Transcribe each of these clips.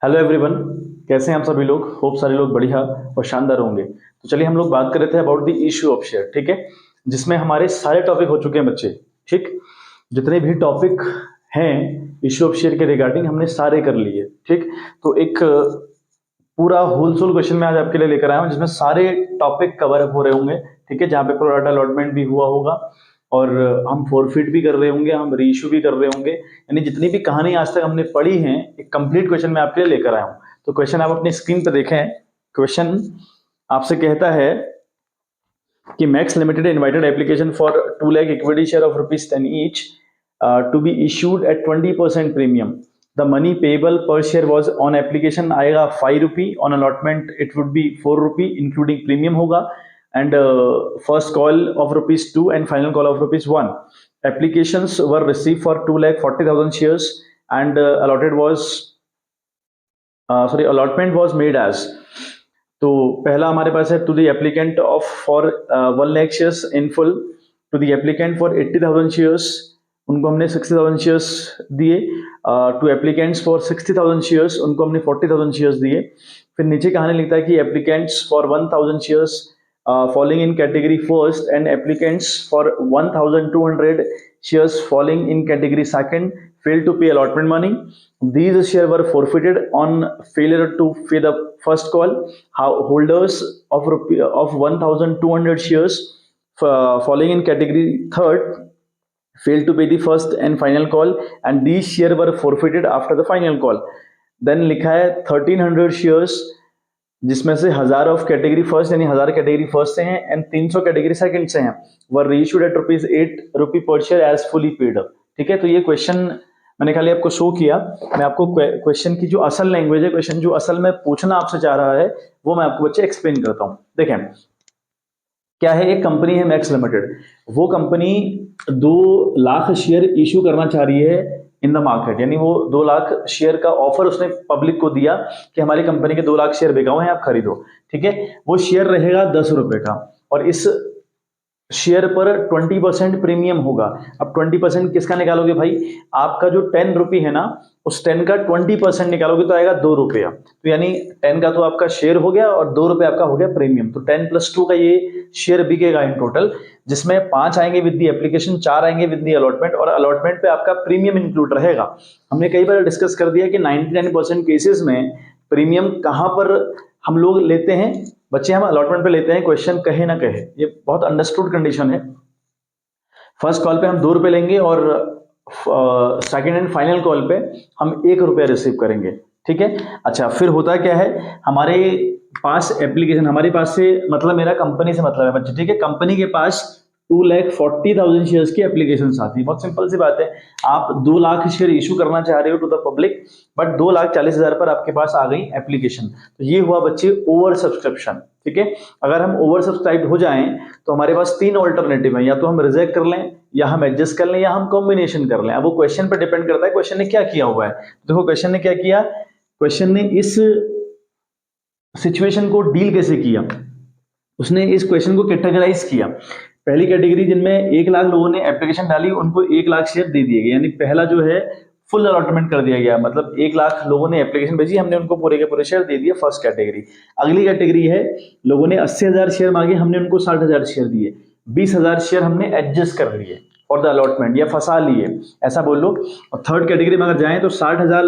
Hello everyone. कैसे हैं आप सभी लोग? होप सारे लोग बढ़िया और शानदार होंगे। तो चलिए हम लोग बात कर रहे थे about the issue of share, ठीक है, जिसमें हमारे सारे टॉपिक हो चुके हैं बच्चे। ठीक, जितने भी टॉपिक हैं इशू ऑफ शेयर के रिगार्डिंग हमने सारे कर लिए। ठीक, तो एक पूरा होलसोल क्वेश्चन मैं आज आपके लिए लेकर आया हूँ जिसमें सारे टॉपिक कवर अप हो रहे होंगे। ठीक है, जहाँ पे प्रोराटा अलॉटमेंट भी हुआ होगा और हम फोरफिट भी कर रहे होंगे, हम रीइशू भी कर रहे होंगे, यानी जितनी भी कहानी आज तक हमने पढ़ी है एक कंप्लीट क्वेश्चन मैं आपके लिए लेकर आया हूँ। तो क्वेश्चन आप अपनी स्क्रीन पर देखें। क्वेश्चन आपसे कहता है कि Max limited invited application for 2 lakh equity share of ₹10 each to be issued at 20% premium. The money payable per share was on application आएगा ₹5, on allotment it would be ₹4 including premium होगा, and first call of ₹2 and final call of ₹1। Applications were received for 2,40,000 shares and allotment was made as। तो पहला हमारे पास है to the applicant of for 1 lakh shares in full, to the applicant for 80,000 shares, उनको हमने 60,000 shares दिए। To applicants for 60,000 shares, उनको हमने 40,000 शेयर्स दिए। फिर नीचे कहानी लिखता है कि applicants for 1,000 shares falling in category first and applicants for 1,200 shares falling in category second failed to pay allotment money. These shares were forfeited on failure to pay the first call. Holders of 1,200 shares falling in category third failed to pay the first and final call, and these shares were forfeited after the final call. Then लिखा है 1,300 shares जिसमें से 1,000 of category first यानी 1,000 category first से हैं and 300 category second से हैं, वर reissued at ₹8 per share as fully paid up. ठीक है, तो ये क्वेश्चन मैंने खाली आपको शो किया। मैं आपको क्वेश्चन की जो असल लैंग्वेज है, क्वेश्चन जो असल में पूछना आपसे चाह रहा है, वो मैं आपको बच्चे एक्सप्लेन करता हूँ। देखें क्या है, एक कंपनी है मैक्स लिमिटेड। वो कंपनी 2 लाख शेयर इशू करना चाह रही है इन द मार्केट, यानी वो 2 लाख शेयर का ऑफर उसने पब्लिक को दिया कि हमारी कंपनी के 2 लाख शेयर बिकाऊ हैं, आप खरीदो। ठीक है, वो शेयर रहेगा ₹10 का और इस शेयर पर 20% प्रीमियम होगा। अब 20% किसका निकालोगे भाई? आपका जो ₹10 है ना, उस 10 का 20% निकालोगे तो आएगा ₹2। तो यानी 10 का तो आपका शेयर हो गया और ₹2 आपका हो गया प्रीमियम। तो 10 + 2 का ये शेयर बिकेगा इन टोटल, जिसमें 5 आएंगे विद दी एप्लीकेशन, 4 आएंगे विद दी अलॉटमेंट और अलॉटमेंट पे आपका प्रीमियम इंक्लूड रहेगा। हमने कई बार डिस्कस कर दिया कि 99% केसेस में प्रीमियम कहां पर हम लोग लेते हैं बच्चे? हम अलॉटमेंट पे लेते हैं, क्वेश्चन कहे ना कहे, ये बहुत अंडरस्टूड कंडीशन है। फर्स्ट कॉल पे हम ₹2 लेंगे और सेकंड एंड फाइनल कॉल पे हम ₹1 रिसीव करेंगे। ठीक है, अच्छा फिर होता क्या है, हमारे पास एप्लीकेशन, हमारे पास से मतलब मेरा कंपनी से मतलब है बच्चे। ठीक है, कंपनी के पास 2,40,000 शेयर्स की एप्लीकेशन आती है। बहुत सिंपल सी बात है, आप 2 लाख शेयर इशू करना चाह रहे हो टू द पब्लिक, बट 2,40,000 पर आपके पास आ गई एप्लीकेशन। तो ये हुआ बच्चे ओवर सब्सक्रिप्शन। ठीक है, अगर हम ओवर सब्सक्राइब हो जाएं तो हमारे पास 3 ऑल्टरनेटिव है, या तो हम रिजेक्ट कर लें, या हम एडजस्ट कर लें, या हम कॉम्बिनेशन कर लें। अब वो क्वेश्चन पर डिपेंड करता है क्वेश्चन ने क्या किया हुआ है। देखो क्वेश्चन ने क्या किया, क्वेश्चन ने इस सिचुएशन को डील कैसे किया, उसने इस क्वेश्चन को कैटेगराइज किया। पहली कैटेगरी जिनमें 1 लाख लोगों ने एप्लीकेशन डाली, उनको 1 लाख शेयर दे दिए गए, यानी पहला जो है फुल अलॉटमेंट कर दिया गया, मतलब 1 लाख लोगों ने एप्लीकेशन भेजी, हमने उनको पूरे के पूरे शेयर दे दिए, फर्स्ट कैटेगरी। अगली कैटेगरी है, लोगों ने 80,000 शेयर मांगे, हमने उनको 60,000 शेयर दिए, 20,000 शेयर हमने एडजस्ट कर लिए फॉर द अलॉटमेंट या फंसा लिए, ऐसा बोल लो। और थर्ड कैटेगरी में अगर जाएं तो 60,000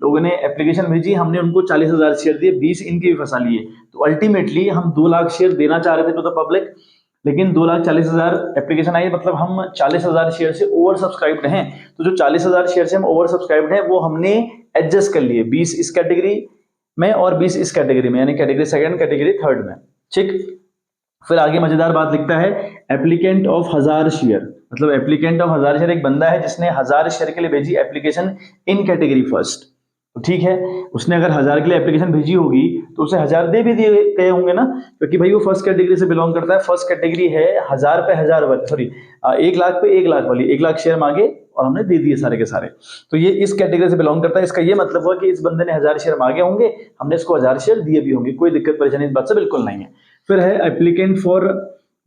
लोगों ने एप्लीकेशन भेजी, हमने उनको 40,000 शेयर दिए, 20 इनके भी फंसा लिए। तो अल्टीमेटली हम 2 लाख शेयर देना चाह रहे थे टू द पब्लिक, लेकिन 2,40,000 एप्लीकेशन आई, मतलब हम 40,000 शेयर से ओवर सब्सक्राइब्ड हैं। तो जो 40,000 शेयर से हम ओवर सब्सक्राइब्ड हैं वो हमने एडजस्ट कर लिए, 20 इस कैटेगरी में और 20 इस कैटेगरी में, यानी कैटेगरी सेकंड कैटेगरी थर्ड में। ठीक, फिर आगे मजेदार बात लिखता है, एप्लीकेंट ऑफ 1,000 शेयर, मतलब एप्लीकेंट ऑफ 1,000 शेयर एक बंदा है जिसने 1,000 शेयर के लिए भेजी एप्लीकेशन इन कैटेगरी फर्स्ट। तो ठीक है, उसने अगर 1,000 के लिए एप्लीकेशन भेजी होगी तो उसे 1,000 दे भी दिए गए होंगे ना, क्योंकि भाई वो फर्स्ट कैटेगरी से बिलोंग करता है। फर्स्ट कैटेगरी है 1,000 पे 1,000 वाली, सॉरी 1 लाख पे 1 लाख वाली, 1 लाख शेयर मांगे और हमने दे दिए सारे के सारे। तो ये इस कैटेगरी से बिलोंग करता है। इसका ये मतलब हुआ कि इस बंदे ने 1,000 शेयर मांगे होंगे, हमने इसको 1,000 शेयर दिए भी होंगे, कोई दिक्कत परेशानी इस बात से बिल्कुल नहीं है। फिर है applicant for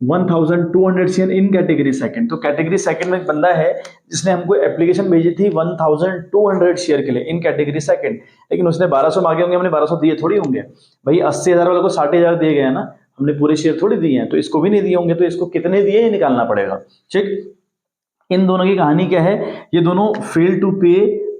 1200 share in category second. तो कैटेगरी सेकंड में एक बंदा है जिसने हमको एप्लीकेशन भेजी थी 1200 शेयर के लिए इन कैटेगरी सेकंड, लेकिन उसने 1200 मांगे होंगे, हमने 1200 दिए थोड़ी होंगे भाई। 80,000 वाले को 60,000 दिए गए ना, हमने पूरे शेयर थोड़ी दिए हैं, तो इसको भी नहीं दिए होंगे, तो इसको कितने दिए ये निकालना पड़ेगा। ठीक, इन दोनों की कहानी क्या है, ये दोनों फेल टू पे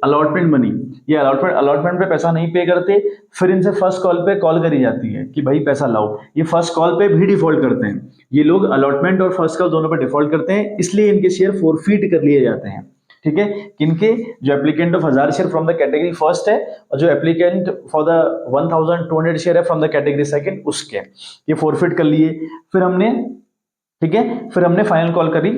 अलॉटमेंट मनी, ये अलॉटमेंट पे पैसा नहीं पे करते, फिर इनसे फर्स्ट कॉल पे कॉल करी जाती है कि भाई पैसा लाओ, ये फर्स्ट कॉल पे भी डिफॉल्ट करते हैं, ये लोग अलॉटमेंट और फर्स्ट कॉल दोनों पे डिफॉल्ट करते हैं, इसलिए इनके शेयर फोरफीट कर लिए जाते हैं। ठीक है, किनके, जो applicant of 1000 share from the category first है और जो एप्लीकेंट फॉर द 1200 शेयर है फ्रॉम द कैटेगरी सेकंड, उसके ये फोरफिट कर लिए। फिर हमने, ठीक है, फिर हमने फाइनल कॉल करी,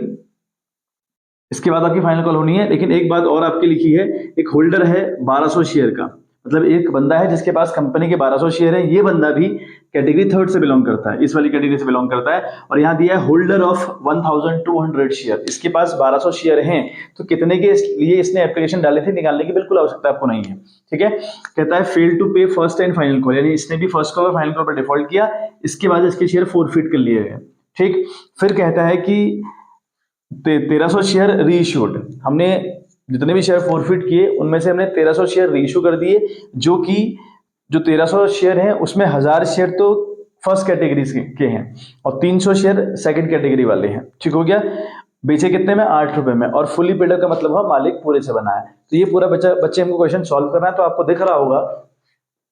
इसके बाद आपकी फाइनल कॉल होनी है। लेकिन एक बात और आपकी लिखी है, एक होल्डर है 1200 शेयर का, मतलब एक बंदा है जिसके पास कंपनी के 1200 शेयर है, ये बंदा भी कैटेगरी थर्ड से बिलोंग करता है, इस वाली कैटेगरी से बिलोंग करता है, और यहाँ दिया है होल्डर ऑफ 1200 शेयर, इसके पास 1200 शेयर हैं, तो कितने के लिए इसने एप्लीकेशन डाली थी निकालने की बिल्कुल आवश्यकता आपको नहीं है। ठीक है, कहता है फेल टू पे फर्स्ट एंड फाइनल कॉल, यानी इसने भी फर्स्ट कॉल और फाइनल कॉल पर डिफॉल्ट किया, इसके बाद इसके शेयर फोरफिट कर लिए गए। ठीक, फिर कहता है कि 1300 शेयर रीइश्यूड, हमने जितने भी शेयर फोरफिट किए उनमें से हमने 1300 शेयर रीइश्यू कर दिए, जो कि जो 1300 शेयर हैं उसमें 1000 शेयर तो फर्स्ट कैटेगरी के हैं और 300 शेयर सेकंड कैटेगरी वाले हैं। ठीक हो गया, बेचे कितने में, 8 रुपए में, और फुली पेड का मतलब है मालिक पूरे से बना है। तो ये पूरा बच्चे हमको क्वेश्चन सॉल्व करना है, तो आपको दिख रहा होगा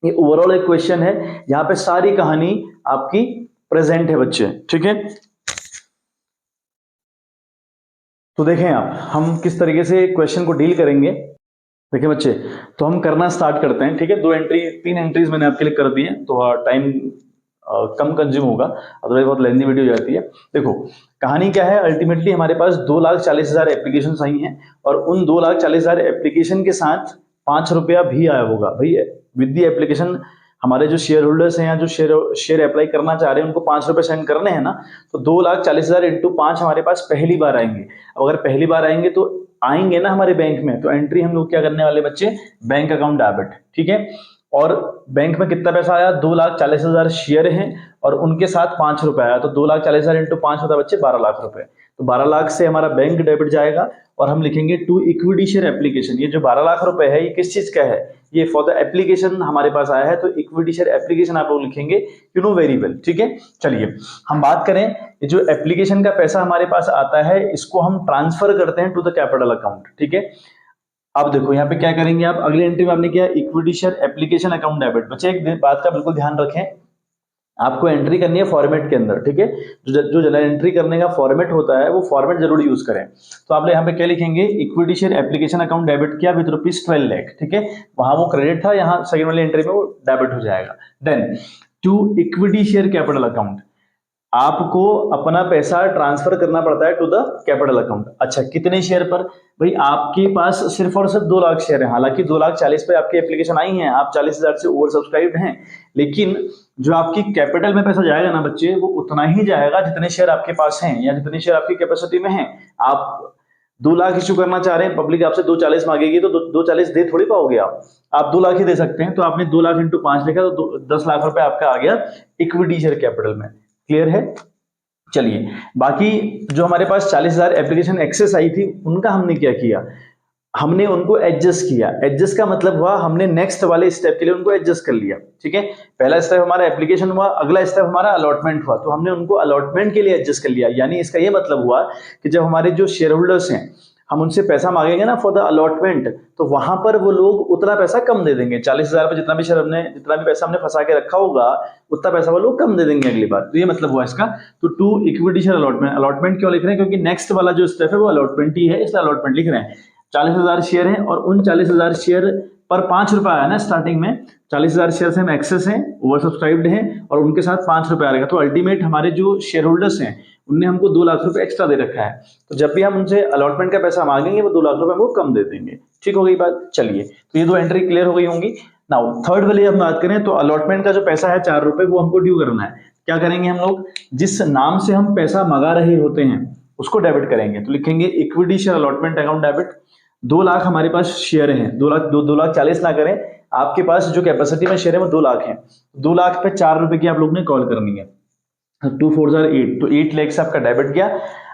ये ओवरऑल एक क्वेश्चन है, यहाँ पे सारी कहानी आपकी प्रेजेंट है बच्चे। ठीक है, तो देखें आप हम किस तरीके से क्वेश्चन को डील करेंगे। देखिए बच्चे, तो हम करना स्टार्ट करते हैं। ठीक है, 3 एंट्रीज मैंने आपके लिए कर दी हैं, तो टाइम कम कंज्यूम होगा, अदरवाइज बहुत लेंथी वीडियो हो जाती है। देखो कहानी क्या है, अल्टीमेटली हमारे पास 2,40,000 एप्लीकेशन आई हैं और उन 2,40,000 एप्लीकेशन के साथ 5 रुपया भी आया होगा भाई। विद दी एप्लीकेशन हमारे जो शेयर होल्डर्स हैं या जो शेयर अप्लाई करना चाह रहे हैं उनको 5 रुपए सेंड करने हैं ना, तो 2,40,000 इंटू 5 हमारे पास पहली बार आएंगे। अगर पहली बार आएंगे तो आएंगे ना हमारे बैंक में, तो एंट्री हम लोग क्या करने वाले बच्चे, बैंक अकाउंट डेबिट। ठीक है, और बैंक में कितना पैसा आया, 2,40,000 शेयर हैं और उनके साथ 5 रुपए आया, तो 2,40,000 इंटू 5 होता है बच्चे 12 लाख रुपए। तो 12 लाख से हमारा बैंक डेबिट जाएगा और हम लिखेंगे टू इक्विटी शेयर एप्लीकेशन। ये जो 12 लाख रुपए है ये किस चीज का है, ये फॉर द एप्लीकेशन हमारे पास आया है, तो इक्विटी शेयर एप्लीकेशन आप लोग लिखेंगे, यू नो वेरी वेल। ठीक है, चलिए हम बात करें, ये जो एप्लीकेशन का पैसा हमारे पास आता है इसको हम ट्रांसफर करते हैं टू द कैपिटल अकाउंट। ठीक है, अब देखो यहाँ पे क्या करेंगे आप, अगले एंट्री में आपने किया equity share application account debit. बच्चे एक बात का बिल्कुल ध्यान रखें, आपको एंट्री करनी है फॉर्मेट के अंदर। ठीक है, जो जनरल एंट्री करने का फॉर्मेट होता है वो फॉर्मेट जरूर यूज करें। तो आप यहाँ पे क्या लिखेंगे, equity share application account debit किया विद ₹12 लाख। ठीक है, वहां वो क्रेडिट था, यहाँ सेकंड वाली एंट्री में वो डेबिट हो जाएगा। Then to equity share capital account, आपको अपना पैसा ट्रांसफर करना पड़ता है टू द कैपिटल अकाउंट। अच्छा, कितने शेयर पर, भाई आपके पास सिर्फ और सिर्फ 2 लाख शेयर है, हालांकि 2,40,000 पे आपकी एप्लीकेशन आई है, आप 40,000 से ओवर सब्सक्राइब्ड हैं, लेकिन जो आपकी कैपिटल में पैसा जाएगा ना बच्चे, वो उतना ही जाएगा जितने शेयर आपके पास हैं या जितने शेयर आपकी कैपेसिटी में हैं। आप 2 लाख इश्यू करना चाह रहे हैं, पब्लिक आपसे 2,40,000 मांगेगी तो 2,40,000 दे थोड़ी पाओगे आप 2 लाख ही दे सकते हैं। तो आपने 2 लाख इंटू 5 लिखा तो 10 लाख रुपए आपका आ गया इक्विटी शेयर कैपिटल में। क्लियर है, चलिए बाकी जो हमारे पास 40,000 एप्लीकेशन एक्सेस आई थी उनका हमने क्या किया, हमने उनको एडजस्ट किया। एडजस्ट का मतलब हुआ हमने नेक्स्ट वाले स्टेप के लिए उनको एडजस्ट कर लिया। ठीक है, पहला स्टेप हमारा एप्लीकेशन हुआ, अगला स्टेप हमारा अलॉटमेंट हुआ, तो हमने उनको अलॉटमेंट के लिए एडजस्ट कर लिया। यानी इसका ये मतलब हुआ कि जब हमारे जो शेयर होल्डर्स हैं हम उनसे पैसा मांगेंगे ना फॉर द अलॉटमेंट, तो वहां पर वो लोग उतना पैसा कम दे देंगे। 40,000 पे जितना भी पैसा हमने फंसा के रखा होगा उतना पैसा वो लोग कम दे देंगे अगली बार। तो ये मतलब हुआ इसका। तो to equity share allotment, allotment क्यों लिख रहे हैं, क्योंकि नेक्स्ट वाला जो स्टेप है वो अलॉटमेंट ही है, इसलिए अलॉटमेंट लिख रहे हैं। 40,000 शेयर हैं और उन 40,000 शेयर पर 5 रुपए आया ना स्टार्टिंग में, 40,000 शेयर से हम एक्सेस हैं, ओवर सब्सक्राइब्ड हैं और उनके साथ 5 रुपए आ रहेगा, तो अल्टीमेट हमारे जो शेयर होल्डर्स हैं उनने हमको 2 लाख रुपए एक्स्ट्रा दे रखा है, तो जब भी हम उनसे अलॉटमेंट का पैसा मांगेंगे वो 2 लाख रुपए हमको कम दे देंगे। ठीक हो गई बात, चलिए तो ये 2 एंट्री क्लियर हो गई होंगी। नाउ थर्ड वाली हम बात करें तो अलॉटमेंट का जो पैसा है 4 रुपए वो हमको ड्यू करना है। क्या करेंगे हम लोग, जिस नाम से हम पैसा मंगा रहे होते हैं उसको डेबिट करेंगे, तो लिखेंगे equity share allotment account debit. 2 lakh हमारे पास शेयर हैं, 2 लाख 40 ना करें, आपके पास जो कैपेसिटी में शेयर है वो 2 लाख है, 2 लाख पे 4 रुपए की आप लोग ने कॉल करनी है। 2 4 8, तो 8 लाख से आपका डेबिट गया।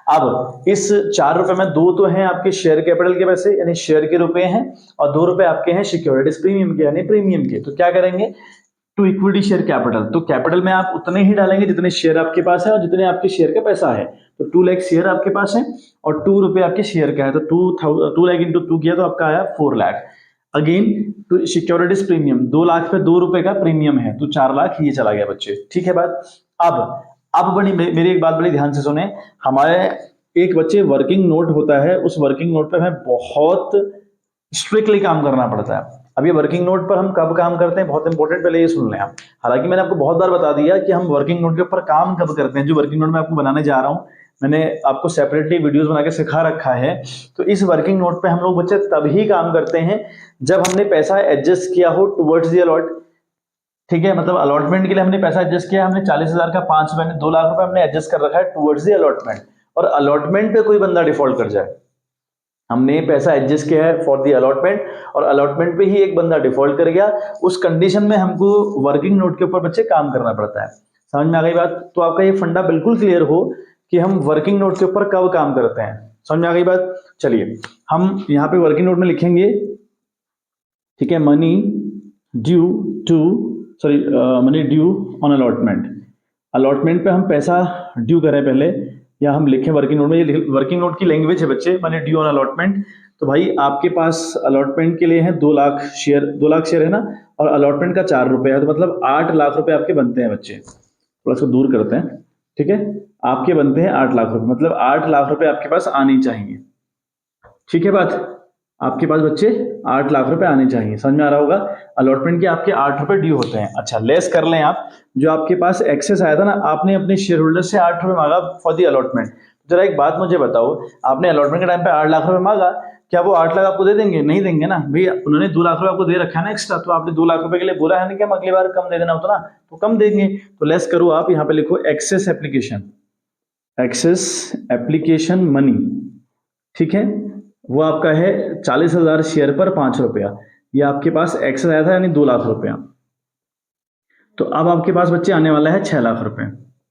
अब इस 4 रुपए में 2 तो हैं आपके शेयर कैपिटल के पैसे यानी शेयर के रुपए हैं, और 2 रुपए आपके हैं सिक्योरिटीज प्रीमियम के यानी प्रीमियम के। तो क्या करेंगे, टू इक्विटी शेयर कैपिटल, तो कैपिटल में आप उतने ही डालेंगे जितने शेयर आपके पास है और जितने आपके शेयर का पैसा है। तो 2 लाख शेयर आपके पास है और 2 रुपए आपके शेयर का है, तो 2 लाख इंटू 2 किया तो आपका आया 4 lakh. Again to securities premium, 2 lakh पे 2 रुपए का प्रीमियम है, तो 4 लाख ये चला गया बच्चे। ठीक है बात। अब बड़ी मेरी एक बात बड़ी ध्यान से सुने, हमारे एक बच्चे वर्किंग नोट होता है, उस वर्किंग नोट पे हमें बहुत स्ट्रिक्टली काम करना पड़ता है। अब ये वर्किंग नोट पर हम कब काम करते हैं, बहुत इंपॉर्टेंट, पहले ये सुन लें आप। हालांकि मैंने आपको बहुत बार बता दिया कि हम वर्किंग नोट के ऊपर काम कब करते हैं। जो वर्किंग नोट मैं आपको बनाने जा रहा हूं, मैंने आपको सेपरेटली वीडियोस बना के सिखा रखा है। तो इस वर्किंग नोट पे हम लोग बच्चे तभी काम करते हैं जब हमने पैसा एडजस्ट किया हो टुवर्ड्स द अलॉट। ठीक है, मतलब अलॉटमेंट के लिए हमने पैसा एडजस्ट किया, हमने 40,000 का 5 महीने 2 लाख रुपए हमने एडजस्ट कर रखा है टुवर्ड्स द अलॉटमेंट, और अलॉटमेंट पे कोई बंदा डिफॉल्ट कर जाए, हमने पैसा एडजस्ट किया है फॉर दी अलॉटमेंट और अलॉटमेंट पे ही एक बंदा डिफॉल्ट कर गया, उस कंडीशन में हमको वर्किंग नोट के ऊपर बच्चे काम करना पड़ता है। समझ में आ गई बात। तो आपका ये फंडा बिल्कुल क्लियर हो कि हम वर्किंग नोट के ऊपर कब काम करते हैं। समझ में आ गई बात। चलिए हम यहाँ पे वर्किंग नोट में लिखेंगे, ठीक है, money due to money due on allotment. Allotment पे हम पैसा ड्यू करें पहले, या हम लिखें वर्किंग नोट में, ये वर्किंग नोट की लैंग्वेज है बच्चे, मनी ड्यू ऑन अलॉटमेंट। तो भाई आपके पास अलॉटमेंट के लिए है 2 लाख शेयर, 2 लाख शेयर है ना, और अलॉटमेंट का 4 रुपए है, तो मतलब 8 लाख रुपए आपके बनते हैं बच्चे। थोड़ा इसको दूर करते हैं, ठीक है, आपके बनते हैं 8 लाख रुपए, मतलब 8 लाख रुपए आपके पास आनी चाहिए। ठीक है बात, आपके पास बच्चे 8 लाख रुपए आने चाहिए। समझ में आ रहा होगा। अलॉटमेंट के आपके 8 रुपए ड्यू होते हैं। अच्छा लेस कर लें आप, जो आपके पास एक्सेस आया था ना, आपने अपने शेयर होल्डर से 8 रुपए मांगा फॉर दी अलॉटमेंट। जरा एक बात मुझे बताओ, आपने अलॉटमेंट के टाइम पे 8 लाख रुपए मांगा, क्या वो 8 लाख आपको दे देंगे? नहीं देंगे ना भैया, उन्होंने 2 लाख रुपए आपको दे रखा है ना एक्स्ट्रा, तो आपने 2 लाख रुपए के लिए बोला है ना कि हम अगली बार कम दे देना होता ना, तो कम देंगे। तो लेस करो आप, यहाँ पे लिखो excess application, excess application money, ठीक है, वो आपका है 40,000 शेयर पर 5 रुपया, ये आपके पास एक्सेस आया था यानी 2 लाख रुपया। तो अब आपके पास बच्चे आने वाला है 6 लाख रुपए।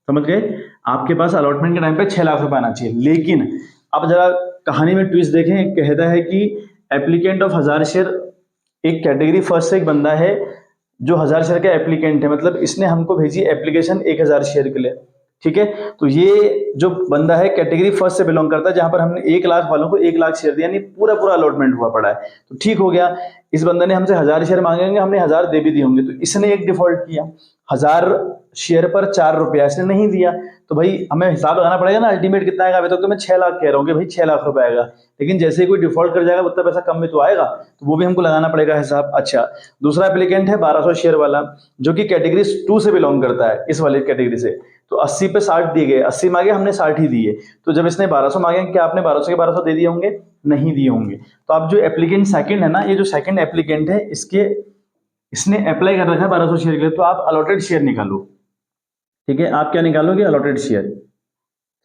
समझ गए, आपके पास अलॉटमेंट के टाइम पे 6 लाख रुपए आना चाहिए। लेकिन अब जरा कहानी में ट्विस्ट देखें, कहता है कि एप्लीकेंट ऑफ 1000 शेयर, एक कैटेगरी फर्स्ट से एक बंदा है जो 1000 शेयर का एप्लीकेंट है, मतलब इसने हमको भेजी एप्लीकेशन 1000 शेयर के लिए। ठीक है, तो ये जो बंदा है कैटेगरी फर्स्ट से बिलोंग करता है, जहां पर हमने 1 लाख वालों को 1 लाख शेयर दिया, यानी पूरा पूरा अलॉटमेंट हुआ पड़ा है। तो ठीक हो गया, इस बंदे ने हमसे 1000 शेयर मांगे होंगे, हमने 1000 दे भी दिए होंगे, तो इसने एक डिफॉल्ट किया, 1000 शेयर पर 4 रुपया इसने नहीं दिया। तो भाई हमें हिसाब लगाना पड़ेगा ना, अल्टीमेट कितना आएगा। अभी तक तो मैं 6 लाख कह रहा हूँ कि भाई 6 लाख रुपए आएगा, लेकिन जैसे ही कोई डिफॉल्ट कर जाएगा उतना पैसा कम में तो आएगा, तो वो भी हमको लगाना पड़ेगा हिसाब। अच्छा, दूसरा एप्लीकेंट है 1200 शेयर वाला, जो कि कैटेगरी 2 से बिलोंग करता है, इस वाले कैटेगरी से। तो 80 पे 60 दिए गए, 80 मांगे हमने 60 ही दिए। तो जब इसने 1200 मांगे, क्या आपने 1200 के 1200 दे दिए होंगे? नहीं दिए होंगे। तो आप जो एप्लीकेंट सेकंड है ना, ये जो सेकंड एप्लीकेंट है, इसने अप्लाई कर रखा है 1200 शेयर के लिए, तो आप अलॉटेड शेयर निकालो। ठीक है, आप क्या निकालोगे? Allotted share.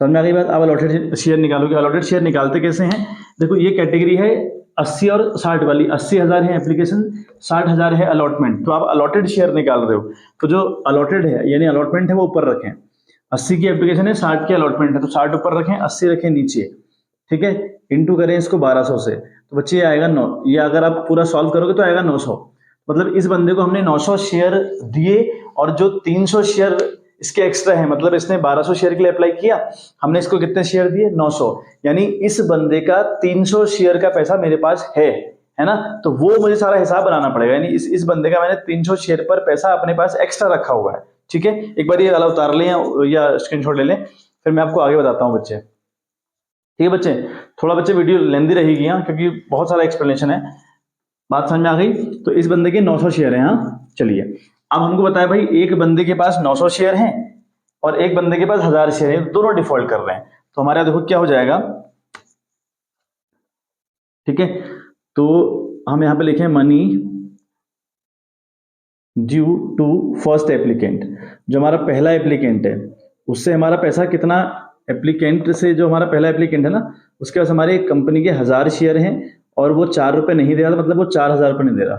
समझ में आ गई बात। आप अलॉटेड शेयर निकालोगे। अलॉटेड शेयर निकालते कैसे हैं? देखो ये कैटेगरी है 80 और 60 वाली, 80,000 है एप्लीकेशन, 60,000 है अलॉटमेंट, तो आप अलॉटेड शेयर निकाल रहे हो। तो जो अलॉटेड है यानी अलॉटमेंट है वो ऊपर रखें, 80 की एप्लीकेशन है, 60 की अलॉटमेंट है, तो 60 ऊपर रखें, 80 रखें नीचे। ठीक है, इंटू करें इसको 1200 से, तो बच्चे ये आएगा 9, ये अगर आप पूरा सॉल्व करोगे तो आएगा 900। मतलब इस बंदे को हमने 900 शेयर दिए, और जो 300 शेयर इसके एक्स्ट्रा है, मतलब इसने 1200 शेयर के लिए अप्लाई किया, हमने इसको कितने शेयर दिए? 900, यानी इस बंदे का 300 शेयर का पैसा मेरे पास है ना। तो वो मुझे सारा हिसाब बनाना पड़ेगा, यानी इस बंदे का मैंने 300 शेयर पर पैसा अपने पास एक्स्ट्रा रखा हुआ है। ठीक है, एक बार ये वाला उतार लें या स्क्रीनशॉट ले लें, फिर मैं आपको आगे बताता हूँ बच्चे। ठीक है बच्चे, थोड़ा बच्चे वीडियो लेंदी रहेगी यहाँ, क्योंकि बहुत सारा एक्सप्लेनेशन है। बात समझ में आ गई। तो इस बंदे के 900 शेयर हैं। हाँ चलिए, अब हमको बताया भाई एक बंदे के पास 900 शेयर हैं और एक बंदे के पास 1000 शेयर हैं, दोनों डिफॉल्ट कर रहे हैं। तो हमारे देखो क्या हो जाएगा। ठीक है, तो हम यहां पे लिखें money due to first applicant, जो हमारा पहला एप्लीकेंट है उससे हमारा पैसा कितना, एप्लीकेंट से जो हमारा पहला एप्लीकेंट है ना, उसके पास हमारे कंपनी के 1000 शेयर हैं और वो 4 रुपए नहीं दे रहा था, मतलब वो 4000 रुपए नहीं दे रहा।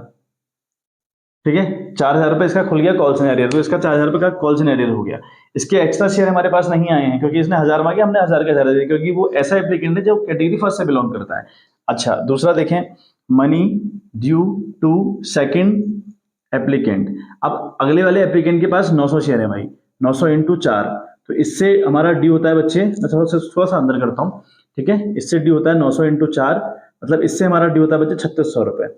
ठीक है, 4,000 रुपये इसका खुल गया कॉल सिनेरियर, तो इसका 4,000 रुपये का कॉल सिनेरियर हो गया। इसके एक्स्ट्रा शेयर हमारे पास नहीं आए हैं क्योंकि इसने 1000 मांगे, हमने 1000 के 1000 दिए क्योंकि वो ऐसा एप्लीकेंट है जो कैटेगरी फर्स्ट से बिलोंग करता है। अच्छा, दूसरा देखें, money due to second applicant. अब अगले वाले एप्लीकेंट के पास 900 शेयर है भाई, 900 इंटू 4, तो इससे हमारा ड्यू होता है बच्चे, मैं थोड़ा सा अंदर करता हूँ, ठीक है, इससे ड्यू होता है 900 इंटू 4, मतलब इससे हमारा ड्यू होता है बच्चे 3600 रुपये।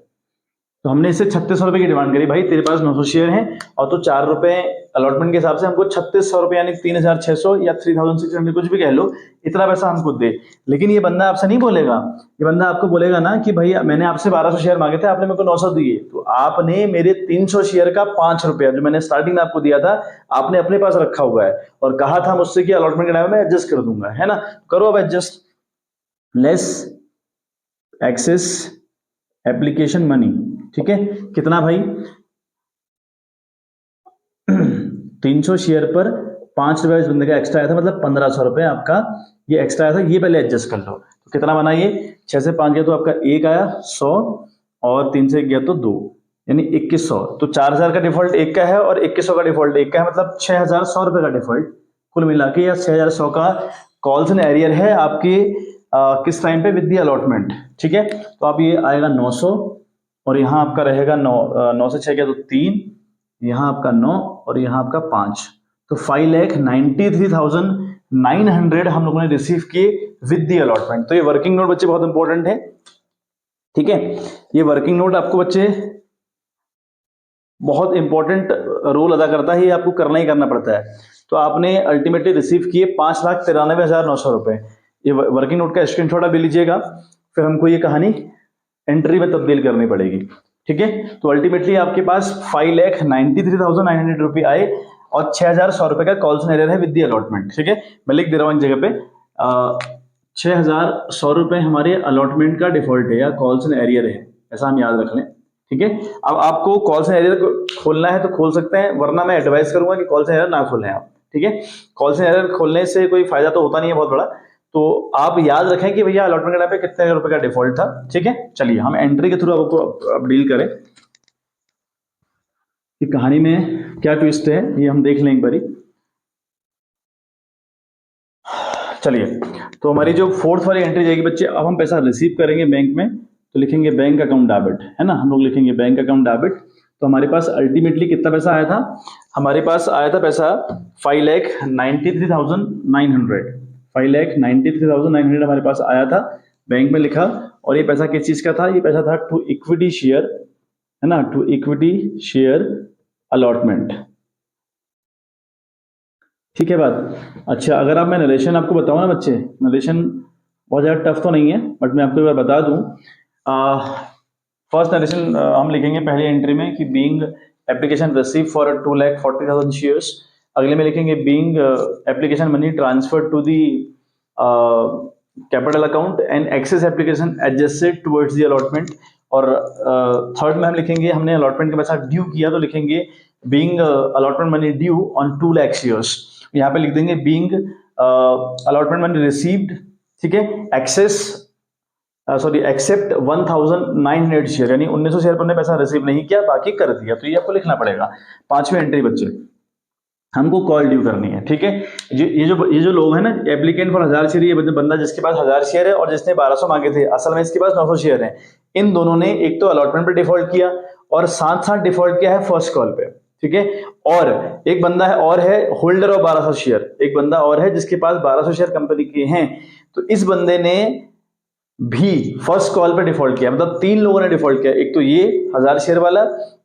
तो हमने इससे 3600 रुपये की डिमांड करी, भाई तेरे पास 900 शेयर हैं और तो 4 रुपए अलॉटमेंट के हिसाब से हमको 3600 रुपये यानी 3600 या 3600 कुछ भी कह लो, इतना पैसा हमको दे। लेकिन ये बंदा आपसे नहीं बोलेगा, ये बंदा आपको बोलेगा ना कि भाई मैंने आपसे 1200 शेयर मांगे थे, आपने मेरे को 900 दिए, तो आपने मेरे 300 शेयर का 5 रुपया जो मैंने स्टार्टिंग में आपको दिया था, आपने अपने पास रखा हुआ है और कहा था मुझसे कि अलॉटमेंट के टाइम में एडजस्ट कर दूंगा, है ना। करो अब adjust, less excess application money, ठीक है, कितना भाई 300 शेयर पर 5 रुपए इस बंदे का एक्स्ट्रा आया था, मतलब 1500 रुपए आपका ये एक्स्ट्रा आया था, ये पहले एडजस्ट कर लो। तो कितना बना ये, 6 से 5 गया तो आपका 1 आया 100 और 3 से 1 गया तो 2, यानी 2100। तो 4000 का डिफॉल्ट 1 का है और 2100 का डिफॉल्ट 1 का है, मतलब 6100 रुपए का डिफॉल्ट कुल मिला के, या 6100 का कॉल्स एंड एरियर है आपकी किस टाइम पे विद द अलॉटमेंट, ठीक है। तो आप ये आएगा 900 और यहाँ आपका रहेगा 9 से 6 गया तो 3, यहाँ आपका 9 और यहाँ आपका 5, तो 5,93,900 हम लोगों ने रिसीव किए विद द अलॉटमेंट। तो ये वर्किंग नोट बच्चे बहुत इंपॉर्टेंट है, ठीक है, ये वर्किंग नोट आपको बच्चे बहुत इंपॉर्टेंट रोल अदा करता है, ये आपको करना ही करना पड़ता है। तो आपने अल्टीमेटली रिसीव किए 5,93,900 रुपए, ये वर्किंग नोट का स्क्रीनशॉट आप ले लीजिएगा, फिर हमको ये कहानी एंट्री में तब्दील करनी पड़ेगी, ठीक है। तो अल्टीमेटली आपके पास 5,93,900 रुपये आए और 6,100 रुपए का कॉल्स एंड एरियर है विद द अलॉटमेंट, ठीक है। मैं लिख दे रहा हूँ एक जगह पे 6,100 रुपए हमारे अलॉटमेंट का डिफॉल्ट है या कॉल्स एंड एरियर है, ऐसा हम याद रख लें, ठीक है। अब आपको कॉल्स एंड एरियर खोलना है तो खोल सकते हैं, वरना मैं एडवाइस करूंगा कि कॉल्स एंड एरियर ना खोलें आप, ठीक है। कॉल्स एंड एरियर खोलने से कोई फायदा तो होता नहीं है बहुत बड़ा, तो आप याद रखें कि भैया अलॉटमेंट के टाइम पे कितने रुपए का डिफॉल्ट था, ठीक है। चलिए हम एंट्री के थ्रू आपको अब डील करें कि कहानी में क्या ट्विस्ट है, ये हम देख लें एक बारी। चलिए, तो हमारी जो फोर्थ वाली एंट्री जाएगी बच्चे, अब हम पैसा रिसीव करेंगे बैंक में, तो लिखेंगे बैंक अकाउंट डेबिट, है ना, हम लोग लिखेंगे बैंक अकाउंट डेबिट। तो हमारे पास अल्टीमेटली कितना पैसा आया था, हमारे पास आया था पैसा 5,93,900, 5,93,900 हमारे पास आया था, बैंक में लिखा। और ये पैसा किस चीज का था, ये पैसा था टू इक्विटी शेयर, है ना, टू इक्विटी शेयर अलॉटमेंट, ठीक है बात। अच्छा, अगर आप मैं नरेशन आपको बताऊं ना बच्चे, नरेशन बहुत ज़्यादा टफ तो नहीं है, बट मैं आपको एक बार बता दूं। फर्स्ट नरेशन हम लिखेंगे पहली एंट्री में कि being application receive for 2,40,000 shares, अगले में लिखेंगे being application money transfer to the capital account and excess application adjusted towards the allotment. और थर्ड में हम लिखेंगे हमने अलॉटमेंट के पैसा ड्यू किया, तो लिखेंगे being allotment money due on 2 lakh shares, यहाँ पे लिख देंगे बीइंग अलॉटमेंट मनी रिसीव्ड, ठीक है, एक्सेस सॉरी एक्सेप्ट 1,900 शेयर, यानी 1900 शेयर पर हमने पैसा रिसीव नहीं किया, बाकी कर दिया, तो ये आपको लिखना पड़ेगा। पांचवी एंट्री बच्चे, हमको कॉल ड्यू करनी है, ठीक है। ये जो लोग हैं ना, एप्लीकेंट फॉर 1000 शेयर, ये बंदा जिसके पास 1000 शेयर है और जिसने 1200 मांगे थे, असल में इसके पास 900 शेयर है, इन दोनों ने एक तो अलॉटमेंट पे डिफॉल्ट किया और साथ साथ डिफॉल्ट किया है फर्स्ट कॉल पे, ठीक है। और एक बंदा है और है होल्डर ऑफ 1200 शेयर, एक बंदा और है जिसके पास 1200 शेयर कंपनी के हैं, तो इस बंदे ने भी फर्स्ट कॉल पे डिफॉल्ट किया, मतलब 3 लोगों ने डिफॉल्ट किया, एक तो ये 1000 शेयर वाला,